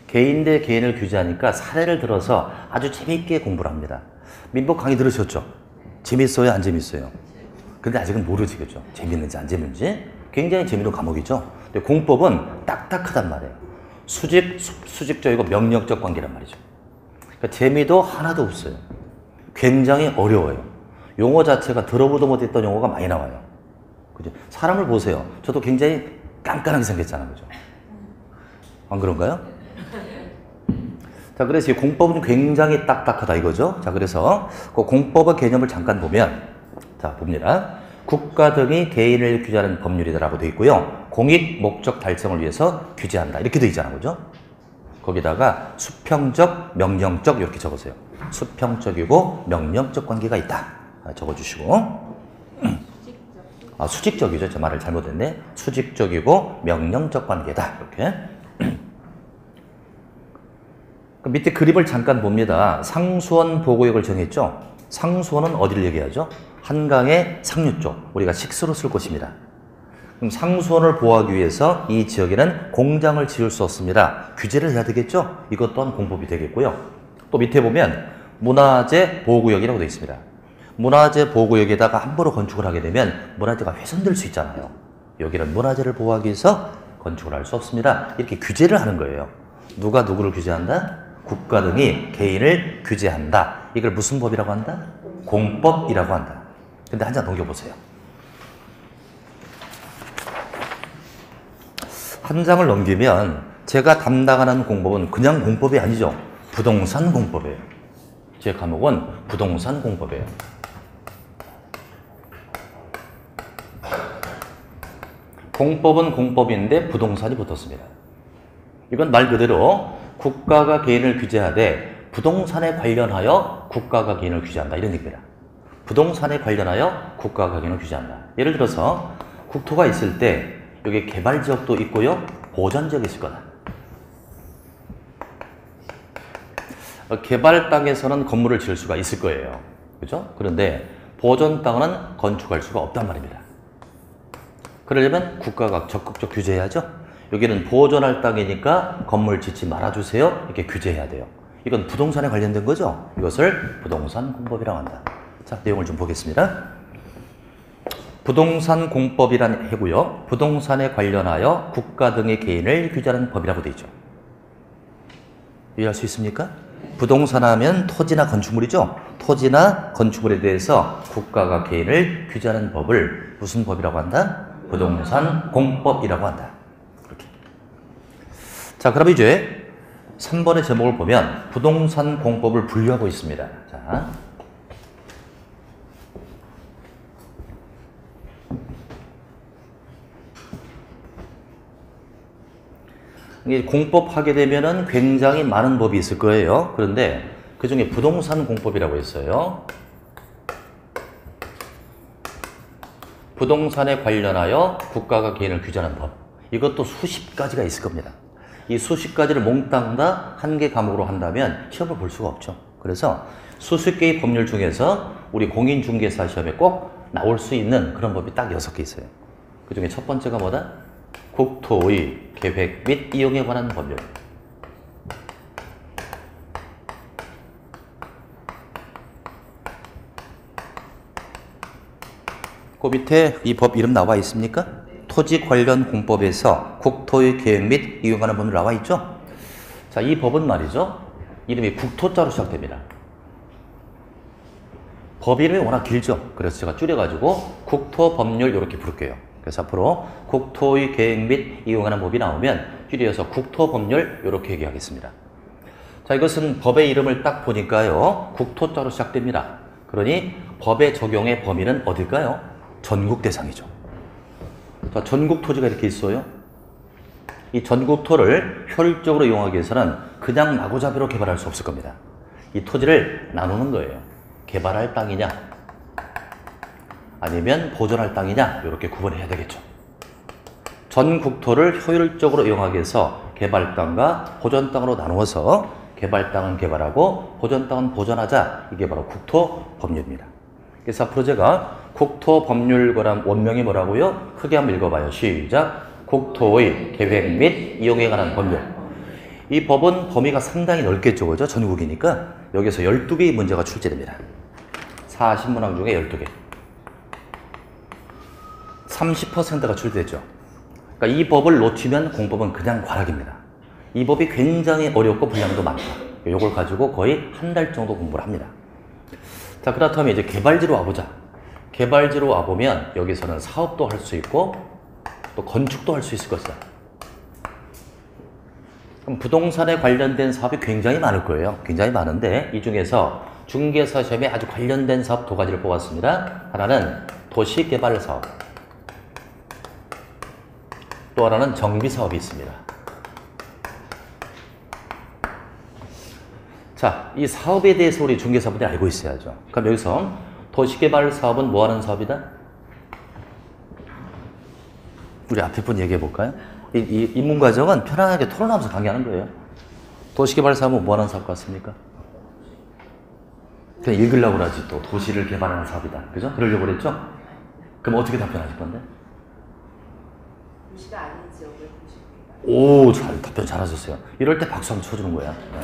개인 대 개인을 규제하니까 사례를 들어서 아주 재밌게 공부를 합니다. 민법 강의 들으셨죠? 재밌어요? 안 재밌어요? 근데 아직은 모르시겠죠? 재밌는지 안 재밌는지? 굉장히 재밌는 과목이죠? 근데 공법은 딱딱하단 말이에요. 수직적이고 명령적 관계란 말이죠. 그러니까 재미도 하나도 없어요. 굉장히 어려워요. 용어 자체가 들어보도 못했던 용어가 많이 나와요. 그죠? 사람을 보세요. 저도 굉장히 깐깐하게 생겼잖아요. 그죠? 안 그런가요? 자, 그래서 이 공법은 굉장히 딱딱하다 이거죠. 자, 그래서 그 공법의 개념을 잠깐 보면, 자, 봅니다. 국가 등이 개인을 규제하는 법률이다라고 되어 있고요. 공익 목적 달성을 위해서 규제한다. 이렇게 되어 있잖아요. 그죠? 거기다가 수평적, 명령적 이렇게 적으세요. 수평적이고 명령적 관계가 있다. 적어주시고. 수직적이죠. 제 말을 잘못했네. 수직적이고 명령적 관계다. 이렇게. 밑에 그림을 잠깐 봅니다. 상수원 보호구역을 정했죠. 상수원은 어디를 얘기하죠? 한강의 상류 쪽. 우리가 식수로 쓸 곳입니다. 그럼 상수원을 보호하기 위해서 이 지역에는 공장을 지을 수 없습니다. 규제를 해야 되겠죠? 이것 또한 공법이 되겠고요. 또 밑에 보면 문화재 보호구역이라고 되어 있습니다. 문화재 보호구역에다가 함부로 건축을 하게 되면 문화재가 훼손될 수 있잖아요. 여기는 문화재를 보호하기 위해서 건축을 할 수 없습니다. 이렇게 규제를 하는 거예요. 누가 누구를 규제한다? 국가 등이 개인을 규제한다. 이걸 무슨 법이라고 한다? 공법이라고 한다. 근데 한 장 넘겨보세요. 한 장을 넘기면 제가 담당하는 공법은 그냥 공법이 아니죠. 부동산 공법이에요. 제 과목은 부동산 공법이에요. 공법은 공법인데 부동산이 붙었습니다. 이건 말 그대로 국가가 개인을 규제하되 부동산에 관련하여 국가가 개인을 규제한다. 이런 얘기입니다. 부동산에 관련하여 국가가 개인을 규제한다. 예를 들어서 국토가 있을 때 여기 개발지역도 있고요. 보전지역이 있을 거다. 개발 땅에서는 건물을 지을 수가 있을 거예요. 그죠? 그런데 보전 땅은 건축할 수가 없단 말입니다. 그러려면 국가가 적극적 규제해야죠. 여기는 보존할 땅이니까 건물 짓지 말아주세요. 이렇게 규제해야 돼요. 이건 부동산에 관련된 거죠. 이것을 부동산 공법이라고 한다. 자, 내용을 좀 보겠습니다. 부동산 공법이란 해고요. 부동산에 관련하여 국가 등의 개인을 규제하는 법이라고 되어 있죠. 이해할 수 있습니까? 부동산 하면 토지나 건축물이죠. 토지나 건축물에 대해서 국가가 개인을 규제하는 법을 무슨 법이라고 한다? 부동산 공법이라고 한다. 이렇게. 자, 그럼 이제 3번의 제목을 보면 부동산 공법을 분류하고 있습니다. 자, 공법 하게 되면은 굉장히 많은 법이 있을 거예요. 그런데 그 중에 부동산 공법이라고 있어요. 부동산에 관련하여 국가가 개인을 규제하는 법. 이것도 수십 가지가 있을 겁니다. 이 수십 가지를 몽땅 다 한 개 과목으로 한다면 시험을 볼 수가 없죠. 그래서 수십 개의 법률 중에서 우리 공인중개사 시험에 꼭 나올 수 있는 그런 법이 딱 6개 있어요. 그 중에 첫 번째가 뭐다? 국토의 계획 및 이용에 관한 법률. 그 밑에 이 법 이름 나와 있습니까? 토지 관련 공법에서 국토의 계획 및 이용에 관한 법률 나와 있죠? 자, 이 법은 말이죠. 이름이 국토자로 시작됩니다. 법 이름이 워낙 길죠. 그래서 제가 줄여가지고 국토법률 이렇게 부를게요. 그래서 앞으로 국토의 계획 및 이용에 관한 법이 나오면 줄여서 국토법률 이렇게 얘기하겠습니다. 자, 이것은 법의 이름을 딱 보니까요. 국토자로 시작됩니다. 그러니 법의 적용의 범위는 어딜까요? 전국 대상이죠. 자, 전국 토지가 이렇게 있어요. 이 전국 토를 효율적으로 이용하기 위해서는 그냥 마구잡이로 개발할 수 없을 겁니다. 이 토지를 나누는 거예요. 개발할 땅이냐 아니면 보존할 땅이냐 이렇게 구분해야 되겠죠. 전국 토를 효율적으로 이용하기 위해서 개발 땅과 보존 땅으로 나누어서 개발 땅은 개발하고 보존 땅은 보존하자. 이게 바로 국토 법률입니다. 그래서 앞으로 제가 국토 법률 거란 원명이 뭐라고요? 크게 한번 읽어봐요. 시작. 국토의 계획 및 이용에 관한 법률. 이 법은 범위가 상당히 넓겠죠. 그죠? 전국이니까 여기서 12개의 문제가 출제됩니다. 40문항 중에 12개. 30%가 출제되죠. 그러니까 이 법을 놓치면 공법은 그냥 과락입니다. 이 법이 굉장히 어렵고 분량도 많다. 이걸 가지고 거의 한 달 정도 공부를 합니다. 자, 그렇다면 이제 개발지로 와보자. 개발지로 와보면 여기서는 사업도 할 수 있고 또 건축도 할 수 있을 것이다. 그럼 부동산에 관련된 사업이 굉장히 많을 거예요. 굉장히 많은데 이 중에서 중개사 시험에 아주 관련된 사업 2가지를 뽑았습니다. 하나는 도시개발 사업, 또 하나는 정비사업이 있습니다. 자, 이 사업에 대해서 우리 중개사분들이 알고 있어야죠. 그럼 여기서 도시개발 사업은 뭐 하는 사업이다? 우리 앞에 분 얘기해 볼까요? 이 입문과정은 편안하게 토론하면서 강의하는 거예요. 도시개발 사업은 뭐 하는 사업 같습니까? 그냥 읽으려고 그러지 또 도시를 개발하는 사업이다. 그죠? 그러려고 그랬죠? 그럼 어떻게 답변하실 건데? 도시가 아니죠. 왜 도시 개발? 오, 답변 잘하셨어요. 이럴 때 박수 한번 쳐주는 거야. 네.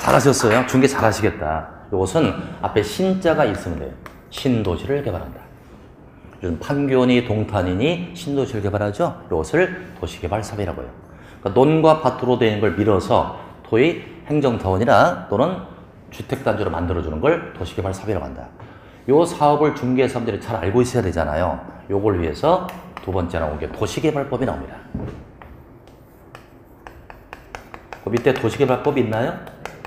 잘하셨어요. 중개 잘하시겠다. 이것은 앞에 신자가 있으면 돼요. 신도시를 개발한다. 요즘 판교니 동탄이니 신도시를 개발하죠. 이것을 도시개발 사업이라고 해요. 그러니까 논과 밭으로 되는 걸 밀어서 토의 행정자원이나 또는 주택단지로 만들어주는 걸 도시개발 사업이라고 한다. 이 사업을 중개사람들이 잘 알고 있어야 되잖아요. 이걸 위해서 두 번째 나온 게 도시개발법이 나옵니다. 그 밑에 도시개발법이 있나요?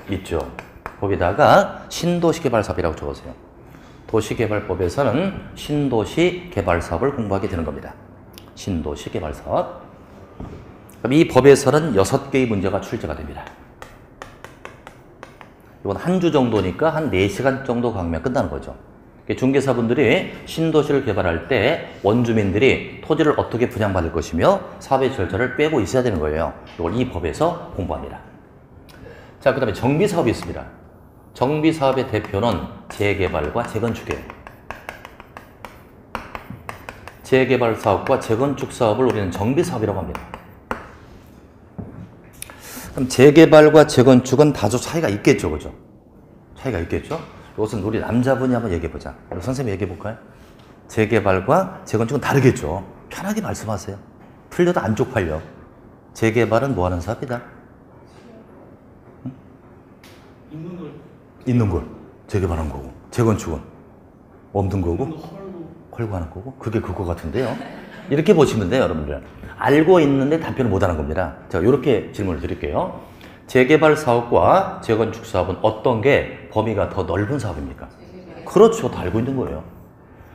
있죠. 거기다가 신도시개발사업이라고 적으세요. 도시개발법에서는 신도시개발사업을 공부하게 되는 겁니다. 신도시개발사업. 그럼 이 법에서는 6개의 문제가 출제가 됩니다. 이건 한 주 정도니까 한 4시간 정도 강의면 끝나는 거죠. 중개사분들이 신도시를 개발할 때 원주민들이 토지를 어떻게 분양받을 것이며 사업의 절차를 빼고 있어야 되는 거예요. 이걸 이 법에서 공부합니다. 자, 그 다음에 정비사업이 있습니다. 정비사업의 대표는 재개발과 재건축이에요. 재개발 사업과 재건축 사업을 우리는 정비 사업이라고 합니다. 그럼 재개발과 재건축은 다소 차이가 있겠죠, 그죠? 차이가 있겠죠? 이것은 우리 남자분이 한번 얘기해 보자. 우리 선생님 얘기해 볼까요? 재개발과 재건축은 다르겠죠. 편하게 말씀하세요. 틀려도 안 쪽팔려. 재개발은 뭐 하는 사업이다? 응? 있는 걸 재개발하는 거고, 재건축은 없는 거고, 헐고 하는 거고, 그게 그거 같은데요. 이렇게 보시면 돼요, 여러분들. 알고 있는데 답변을 못 하는 겁니다. 제가 이렇게 질문을 드릴게요. 재개발 사업과 재건축 사업은 어떤 게 범위가 더 넓은 사업입니까? 그렇죠. 다 알고 있는 거예요.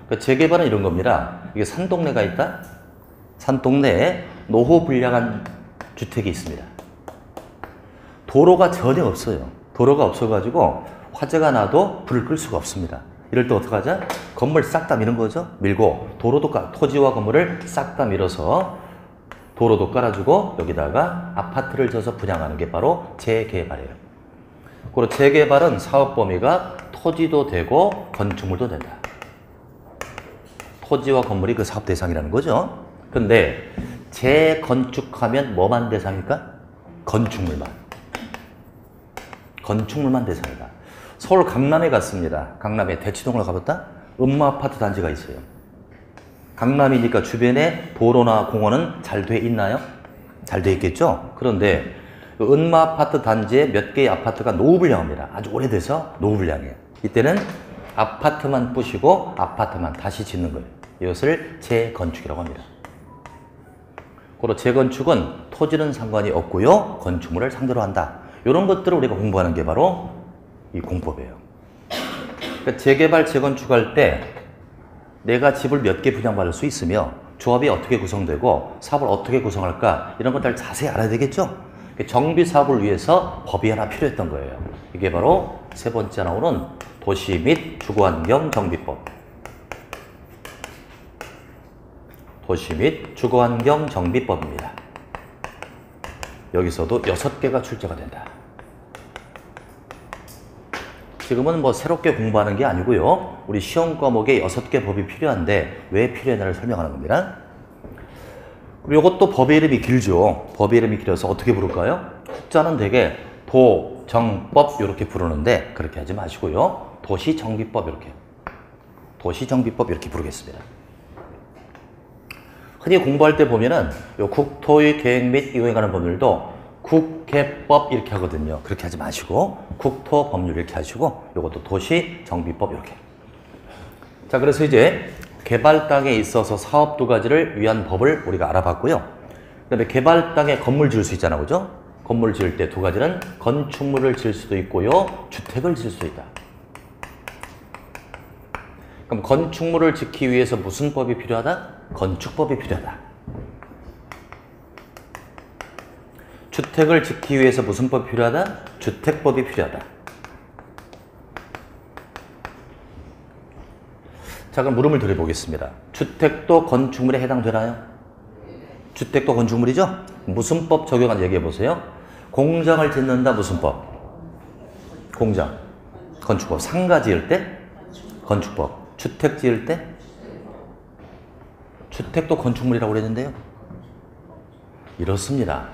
그러니까 재개발은 이런 겁니다. 이게 산동네가 있다? 산동네에 노후 불량한 주택이 있습니다. 도로가 전혀 없어요. 도로가 없어가지고 화재가 나도 불을 끌 수가 없습니다. 이럴 때 어떡하죠? 건물 싹 다 미는 거죠? 밀고 도로도 토지와 건물을 싹 다 밀어서 도로도 깔아주고 여기다가 아파트를 져서 분양하는 게 바로 재개발이에요. 그리고 재개발은 사업 범위가 토지도 되고 건축물도 된다. 토지와 건물이 그 사업 대상이라는 거죠. 근데 재건축하면 뭐만 대상일까? 건축물만. 건축물만 대상이다. 서울 강남에 갔습니다. 강남에 대치동을 가봤다? 음마아파트 단지가 있어요. 강남이니까 주변에 도로나 공원은 잘 돼 있나요? 잘 돼 있겠죠? 그런데 그 은마아파트 단지에 몇 개의 아파트가 노후불량합니다. 아주 오래돼서 노후불량이에요. 이때는 아파트만 부시고 아파트만 다시 짓는 거예요. 이것을 재건축이라고 합니다. 그리고 재건축은 토지는 상관이 없고요. 건축물을 상대로 한다. 이런 것들을 우리가 공부하는 게 바로 이 공법이에요. 그러니까 재개발, 재건축할 때 내가 집을 몇 개 분양받을 수 있으며 조합이 어떻게 구성되고 사업을 어떻게 구성할까 이런 것들 자세히 알아야 되겠죠? 정비 사업을 위해서 법이 하나 필요했던 거예요. 이게 바로 세 번째 나오는 도시 및 주거환경 정비법. 도시 및 주거환경 정비법입니다. 여기서도 6개가 출제가 된다. 지금은 뭐 새롭게 공부하는 게 아니고요. 우리 시험 과목에 6개 법이 필요한데 왜 필요했나를 설명하는 겁니다. 그리고 이것도 법의 이름이 길죠. 법의 이름이 길어서 어떻게 부를까요? 숫자는 되게 도, 정, 법 이렇게 부르는데 그렇게 하지 마시고요. 도시정비법 이렇게. 도시정비법 이렇게 부르겠습니다. 흔히 공부할 때 보면은 요 국토의 계획 및 이용에 관한 법률도 국계법 이렇게 하거든요. 그렇게 하지 마시고 국토법률 이렇게 하시고 요것도 도시정비법 이렇게. 자, 그래서 이제 개발 땅에 있어서 사업 두 가지를 위한 법을 우리가 알아봤고요. 그 다음에 개발 땅에 건물 지을 수 있잖아, 그죠? 건물 지을 때 두 가지는 건축물을 지을 수도 있고요. 주택을 지을 수도 있다. 그럼 건축물을 짓기 위해서 무슨 법이 필요하다? 건축법이 필요하다. 주택을 짓기 위해서 무슨 법이 필요하다? 주택법이 필요하다. 자, 그럼 물음을 드려보겠습니다. 주택도 건축물에 해당되나요? 주택도 건축물이죠? 무슨 법 적용한지 얘기해보세요. 공장을 짓는다 무슨 법? 공장. 건축법. 상가 지을 때? 건축법. 주택 지을 때? 주택도 건축물이라고 그랬는데요. 이렇습니다.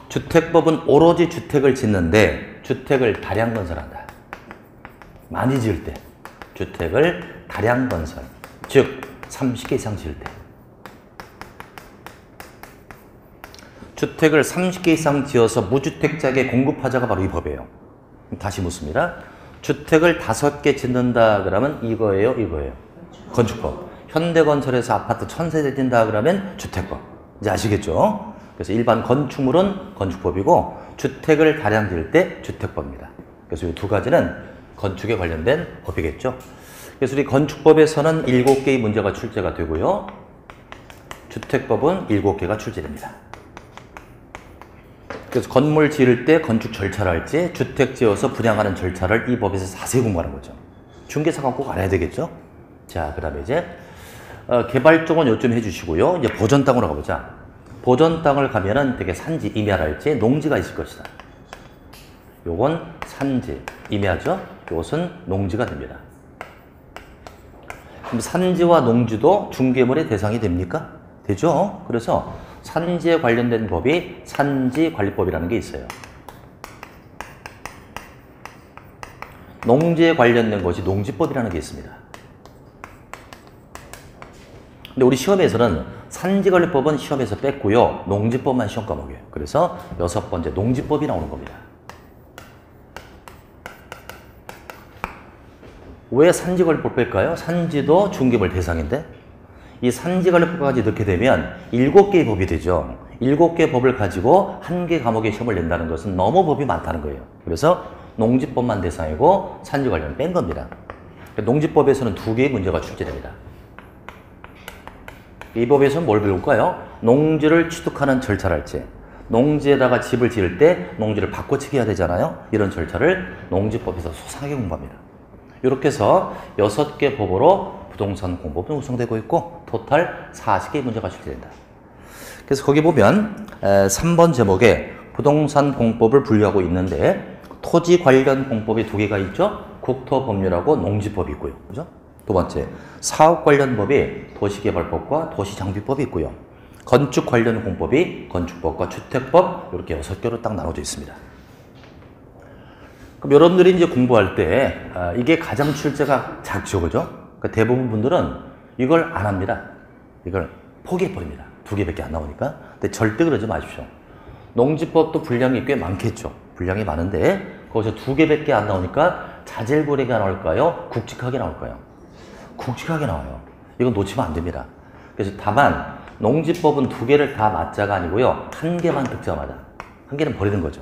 주택법은 오로지 주택을 짓는데 주택을 다량 건설한다. 많이 지을 때 주택을 다량 건설, 즉 30개 이상 지을 때. 주택을 30개 이상 지어서 무주택자에게 공급하자가 바로 이 법이에요. 다시 묻습니다. 주택을 5개 짓는다 그러면 이거예요, 이거예요? 건축법. 현대건설에서 아파트 1000세대 짓는다 그러면 주택법. 이제 아시겠죠? 그래서 일반 건축물은 건축법이고 주택을 다량 지을 때 주택법입니다. 그래서 이 두 가지는 건축에 관련된 법이겠죠. 그래서 우리 건축법에서는 7개의 문제가 출제가 되고요. 주택법은 7개가 출제됩니다. 그래서 건물 지을 때 건축 절차를 할지 주택 지어서 분양하는 절차를 이 법에서 자세히 공부하는 거죠. 중개사가 꼭 알아야 되겠죠. 자, 그 다음에 이제 개발 쪽은 요점 해주시고요. 이제 보전 땅으로 가보자. 보전 땅을 가면은 되게 산지, 임야랄지 농지가 있을 것이다. 요건 산지, 임야죠. 요것은 농지가 됩니다. 그럼 산지와 농지도 중개물의 대상이 됩니까? 되죠. 그래서 산지에 관련된 법이 산지관리법이라는 게 있어요. 농지에 관련된 것이 농지법이라는 게 있습니다. 근데 우리 시험에서는 산지관리법은 시험에서 뺐고요. 농지법만 시험 과목이에요. 그래서 6번째 농지법이 나오는 겁니다. 왜 산지관리법 뺄까요? 산지도 중개물 대상인데 이 산지관리법까지 넣게 되면 7개의 법이 되죠. 7개의 법을 가지고 1개 과목에 시험을 낸다는 것은 너무 법이 많다는 거예요. 그래서 농지법만 대상이고 산지관리는 뺀 겁니다. 농지법에서는 2개의 문제가 출제됩니다. 이 법에서는 뭘 배울까요? 농지를 취득하는 절차랄지, 농지에다가 집을 지을 때 농지를 바꿔치기 해야 되잖아요. 이런 절차를 농지법에서 소상하게 공부합니다. 이렇게 해서 6개 법으로 부동산 공법은 구성되고 있고 토탈 40개의 문제가 출제된다. 그래서 거기 보면 3번 제목에 부동산 공법을 분류하고 있는데 토지 관련 공법이 2개가 있죠. 국토법률하고 농지법이 있고요. 그죠? 두 번째, 사업 관련 법이 도시개발법과 도시장비법이 있고요. 건축 관련 공법이 건축법과 주택법 이렇게 6개로 딱 나눠져 있습니다. 그럼 여러분들이 이제 공부할 때 이게 가장 출제가 작죠, 그죠? 그러니까 대부분 분들은 이걸 안 합니다. 이걸 포기해버립니다. 2개밖에 안 나오니까. 근데 절대 그러지 마십시오. 농지법도 분량이 꽤 많겠죠. 분량이 많은데 거기서 2개밖에 안 나오니까 자질구레하게 나올까요? 굵직하게 나올까요? 굵직하게 나와요. 이건 놓치면 안 됩니다. 그래서 다만 농지법은 2개를 다 맞자가 아니고요. 1개만 득점하자. 1개는 버리는 거죠.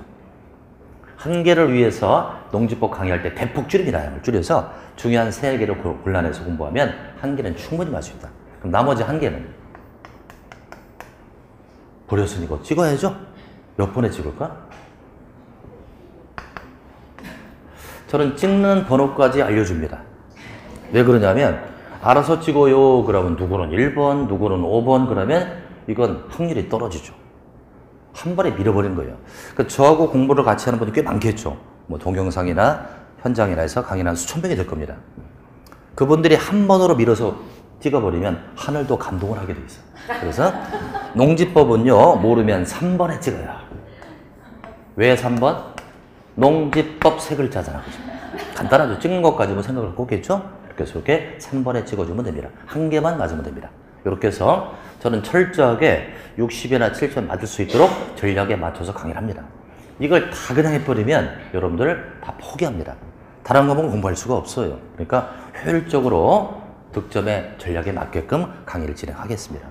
1개를 위해서 농지법 강의할 때 대폭 줄입니다. 양을 줄여서 중요한 3개를 골라내서 공부하면 1개는 충분히 맞습니다. 그럼 나머지 1개는 버렸으니 이거 찍어야죠? 몇 번에 찍을까? 저는 찍는 번호까지 알려줍니다. 왜 그러냐면 알아서 찍어요 그러면 누구는 1번, 누구는 5번 그러면 이건 확률이 떨어지죠. 한 번에 밀어버린 거예요. 그러니까 저하고 공부를 같이 하는 분이 꽤 많겠죠. 뭐 동영상이나 현장이나 해서 강의는 한 수천 명이 될 겁니다. 그분들이 한 번으로 밀어서 찍어버리면 하늘도 감동을 하게 돼 있어요. 그래서 농지법은요 모르면 3번에 찍어요. 왜 3번? 농지법 3글자잖아. 그죠? 간단하죠. 찍는 것까지 뭐 생각을 꽂겠죠? 이렇게 해서 이렇게 3번에 찍어주면 됩니다. 1개만 맞으면 됩니다. 이렇게 해서 저는 철저하게 60이나 70은 맞을 수 있도록 전략에 맞춰서 강의를 합니다. 이걸 다 그냥 해버리면 여러분들 다 포기합니다. 다른 과목은 공부할 수가 없어요. 그러니까 효율적으로 득점의 전략에 맞게끔 강의를 진행하겠습니다.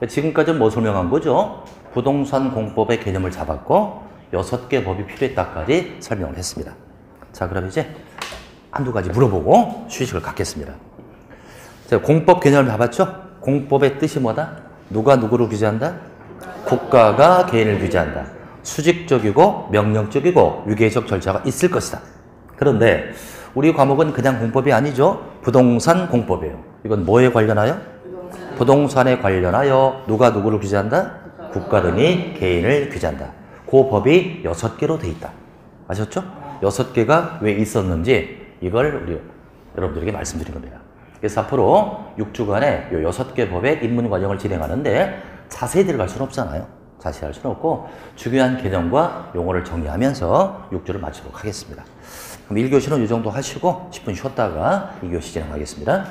지금까지는 뭐 설명한 거죠? 부동산 공법의 개념을 잡았고 6개 법이 필요했다까지 설명을 했습니다. 자, 그럼 이제 한두 가지 물어보고 휴식을 갖겠습니다. 자, 공법 개념을 봐봤죠? 공법의 뜻이 뭐다? 누가 누구를 규제한다? 국가가 개인을 규제한다. 수직적이고 명령적이고 위계적 절차가 있을 것이다. 그런데 우리 과목은 그냥 공법이 아니죠. 부동산 공법이에요. 이건 뭐에 관련하여? 부동산에 관련하여 누가 누구를 규제한다? 국가 등이 개인을 규제한다. 그 법이 6개로 돼 있다. 아셨죠? 6개가 왜 있었는지 이걸 우리 여러분들에게 말씀드린 겁니다. 그래서 앞으로 6주간에 이 6개 법의 입문 과정을 진행하는데 자세히 들어갈 수는 없잖아요. 자세히 할 수는 없고 중요한 개념과 용어를 정리하면서 6주를 마치도록 하겠습니다. 그럼 1교시는 이 정도 하시고 10분 쉬었다가 2교시 진행하겠습니다.